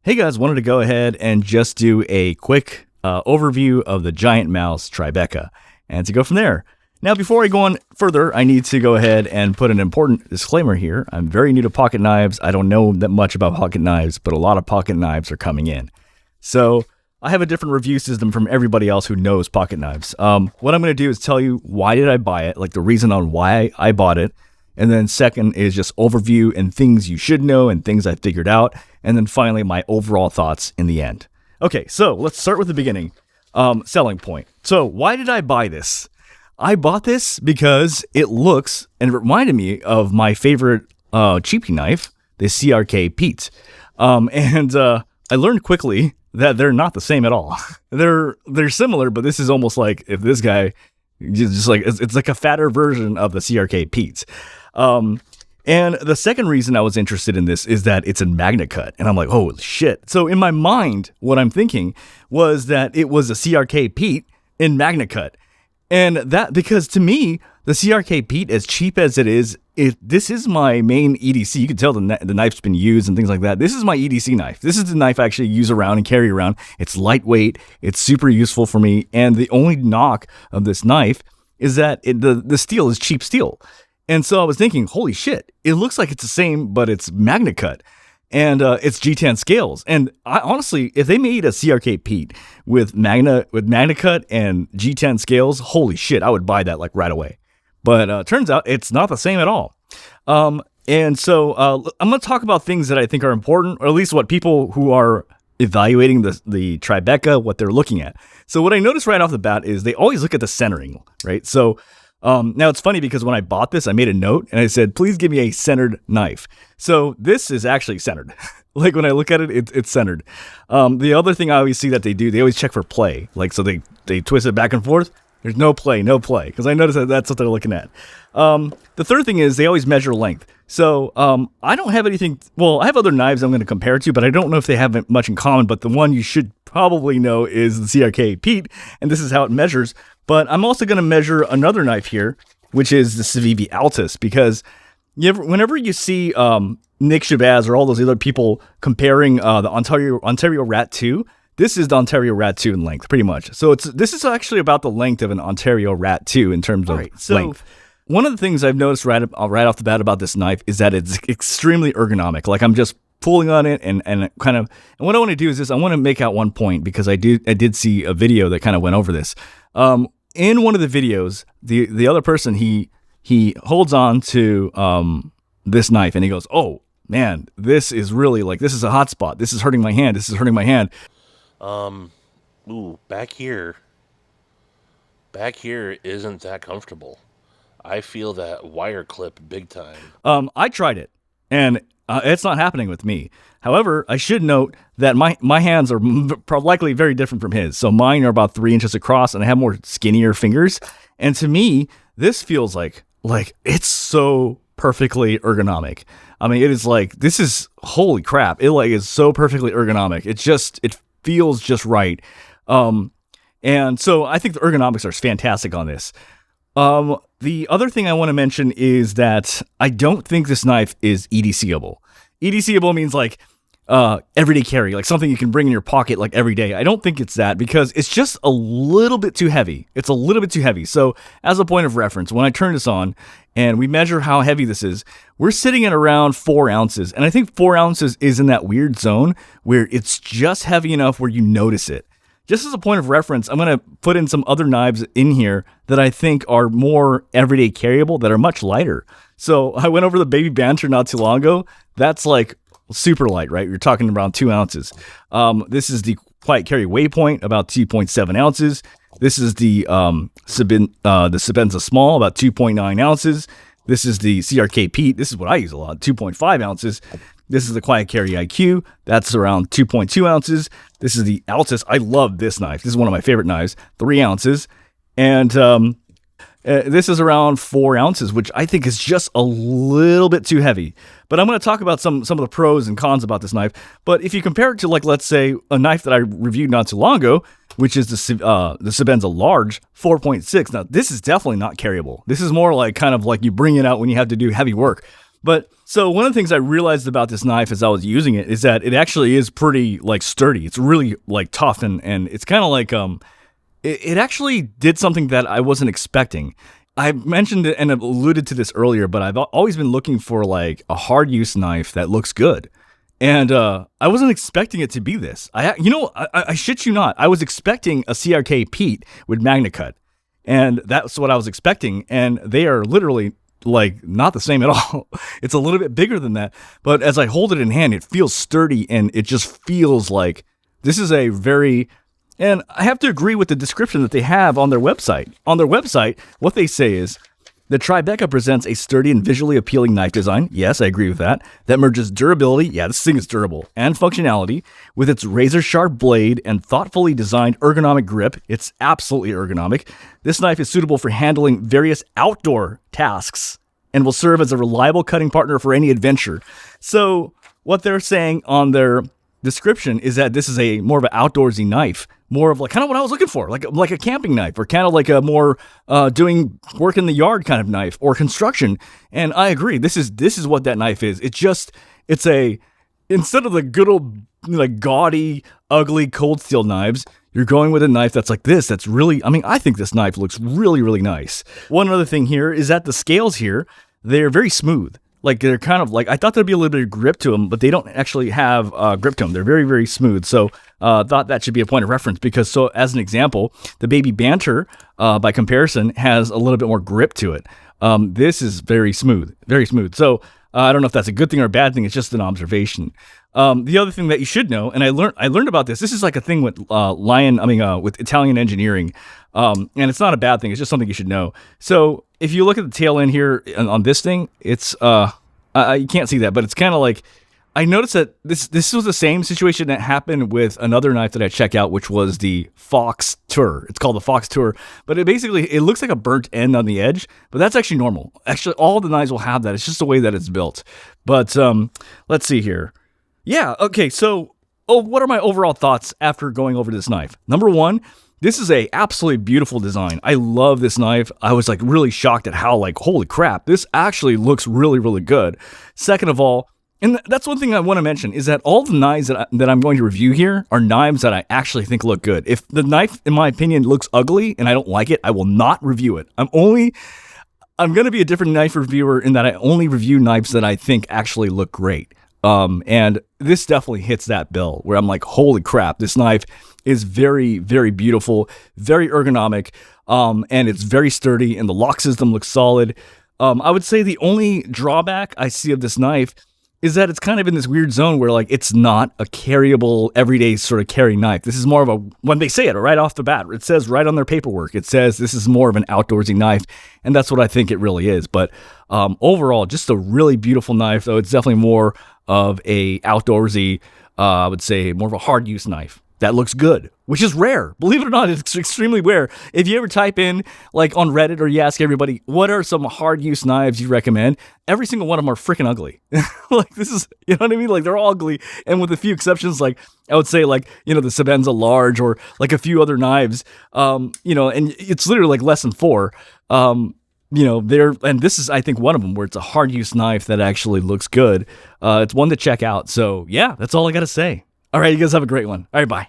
Hey guys, wanted to go ahead and just do a quick overview of the Giant Mouse Tribeca and to go from there. Now, before I go on further, I need to go ahead and put an important disclaimer here. I'm very new to pocket knives. I don't know that much about pocket knives, but a lot of pocket knives are coming in. So I have a different review system from everybody else who knows pocket knives. What I'm going to do is tell you why did I buy it, like the reason on why I bought it. And then second is just overview and things you should know and things I figured out. And then finally, my overall thoughts in the end. Okay, so let's start with the beginning. Selling point. So why did I buy this? I bought this because it looks and it reminded me of my favorite cheapie knife, the CRK Piet. I learned quickly that they're not the same at all. They're similar, but this is almost like if this guy just like it's like a fatter version of the CRK Piet. And the second reason I was interested in this is that it's in Magnacut. And I'm like, oh, shit. So in my mind, what I'm thinking was that it was a CRK Piet in Magnacut. And that, because to me, the CRK Piet, as cheap as it is, this is my main EDC. You can tell the knife's been used and things like that. This is my EDC knife. This is the knife I actually use around and carry around. It's lightweight. It's super useful for me. And the only knock of this knife is that the steel is cheap steel. And so I was thinking, holy shit, it looks like it's the same, but it's Magnacut. And it's G10 scales. And I honestly, if they made a CRK Piet with Magnacut and G10 scales, holy shit, I would buy that like right away. But turns out it's not the same at all. And so I'm going to talk about things that I think are important, or at least what people who are evaluating the Tribeca, what they're looking at. So what I noticed right off the bat is they always look at the centering, right? So now it's funny because when I bought this, I made a note and I said, please give me a centered knife. So this is actually centered. Like when I look at it, it's centered. The other thing I always see that they always check for play. Like, so they twist it back and forth. There's no play. Because I noticed that that's what they're looking at. The third thing is they always measure length. So I don't have anything. Well, I have other knives I'm going to compare it to, but I don't know if they have much in common. But the one you should probably know is the CRK Piet, and this is how it measures. But I'm also going to measure another knife here, which is the Civivi Altus, because whenever you see Nick Shabazz or all those other people comparing the Ontario Rat 2, this is the Ontario Rat 2 in length, pretty much. So this is actually about the length of an Ontario Rat 2 in terms of length. One of the things I've noticed right off the bat about this knife is that it's extremely ergonomic. Like I'm just pulling on it and what I want to do is this. I want to make out one point because I did see a video that kind of went over this. In one of the videos, the other person, he holds on to this knife and he goes, oh man, this is really like, this is a hot spot. This is hurting my hand. This is hurting my hand. Back here isn't that comfortable. I feel that wire clip big time. I tried it and it's not happening with me. However, I should note that my hands are likely very different from his. So mine are about 3 inches across and I have more skinnier fingers. And to me, this feels like it's so perfectly ergonomic. I mean, it is like, this is, holy crap. It like is so perfectly ergonomic. It feels just right. And so I think the ergonomics are fantastic on this. The other thing I want to mention is that I don't think this knife is EDCable. EDCable means like everyday carry, like something you can bring in your pocket like every day. I don't think it's that because it's just a little bit too heavy. It's a little bit too heavy. So as a point of reference, when I turn this on and we measure how heavy this is, we're sitting at around 4 ounces. And I think 4 ounces is in that weird zone where it's just heavy enough where you notice it. Just as a point of reference, I'm going to put in some other knives in here that I think are more everyday carryable that are much lighter. So I went over the Baby Banter not too long ago. That's like super light, right? You're talking around 2 ounces. This is the Quiet Carry Waypoint, about 2.7 ounces. This is the Sebenza Small, about 2.9 ounces. This is the CRK Piet. This is what I use a lot, 2.5 ounces. This is the Quiet Carry IQ. That's around 2.2 ounces. This is the Altus. I love this knife. This is one of my favorite knives, 3 ounces. And this is around 4 ounces, which I think is just a little bit too heavy. But I'm going to talk about some of the pros and cons about this knife. But if you compare it to, like, let's say, a knife that I reviewed not too long ago, which is the Sebenza Large 4.6. Now, this is definitely not carryable. This is more like kind of like you bring it out when you have to do heavy work. But so one of the things I realized about this knife as I was using it is that it actually is pretty like sturdy. It's really like tough and it's kind of like it actually did something that I wasn't expecting. I mentioned it and alluded to this earlier, but I've always been looking for like a hard use knife that looks good. And I wasn't expecting it to be this. I shit you not. I was expecting a CRK Piet with Magnacut. And that's what I was expecting. And they are literally like not the same at all. It's a little bit bigger than that. But as I hold it in hand, it feels sturdy and it just feels like this is a very... And I have to agree with the description that they have on their website. On their website, what they say is, the Tribeca presents a sturdy and visually appealing knife design. Yes, I agree with that. That merges durability, yeah, this thing is durable, and functionality with its razor-sharp blade and thoughtfully designed ergonomic grip. It's absolutely ergonomic. This knife is suitable for handling various outdoor tasks and will serve as a reliable cutting partner for any adventure. So what they're saying on their description is that this is a more of an outdoorsy knife, more of like kind of what I was looking for, like a camping knife, or kind of like a more doing work in the yard kind of knife, or construction. And I agree, this is what that knife is. It's a instead of the good old like gaudy, ugly cold steel knives, you're going with a knife that's like this. That's really, I mean, I think this knife looks really, really nice. One other thing here is that the scales here, they're very smooth. Like they're kind of like, I thought there'd be a little bit of grip to them, but they don't actually have grip to them. They're very, very smooth. So thought that should be a point of reference because, so as an example, the Baby Banter, by comparison, has a little bit more grip to it. This is very smooth, very smooth. So I don't know if that's a good thing or a bad thing. It's just an observation. The other thing that you should know, and I learned about this. This is like a thing with with Italian engineering, and it's not a bad thing. It's just something you should know. So if you look at the tail end here on this thing, it's you can't see that, but it's kind of like, I noticed that this was the same situation that happened with another knife that I check out, which was the Fox Tour. It's called the Fox Tour, but it looks like a burnt end on the edge, but that's actually normal. Actually, all the knives will have that. It's just the way that it's built. But let's see here. Yeah, okay, so what are my overall thoughts after going over this knife? Number one, this is a absolutely beautiful design. I love this knife. I was like really shocked at how like, holy crap, this actually looks really, really good. Second of all, and that's one thing I want to mention, is that all the knives that I'm going to review here are knives that I actually think look good. If the knife, in my opinion, looks ugly and I don't like it, I will not review it. I'm going to be a different knife reviewer in that I only review knives that I think actually look great. And this definitely hits that bill where I'm like, holy crap, this knife is very, very beautiful, very ergonomic, and it's very sturdy, and the lock system looks solid. I would say the only drawback I see of this knife is that it's kind of in this weird zone where like it's not a carryable, everyday sort of carry knife. This is more of a, when they say it right off the bat, it says right on their paperwork, it says this is more of an outdoorsy knife, and that's what I think it really is. But overall, just a really beautiful knife, though it's definitely more of a outdoorsy, I would say more of a hard use knife that looks good, which is rare. Believe it or not, it's extremely rare. If you ever type in like on Reddit or you ask everybody, what are some hard use knives you recommend? Every single one of them are freaking ugly. Like this is, you know what I mean? Like they're all ugly. And with a few exceptions, like I would say like, the Sabenza Large or like a few other knives, and it's literally like less than 4. And this is, I think, one of them where it's a hard use knife that actually looks good. It's one to check out. So yeah, that's all I got to say. All right, you guys have a great one. All right, bye.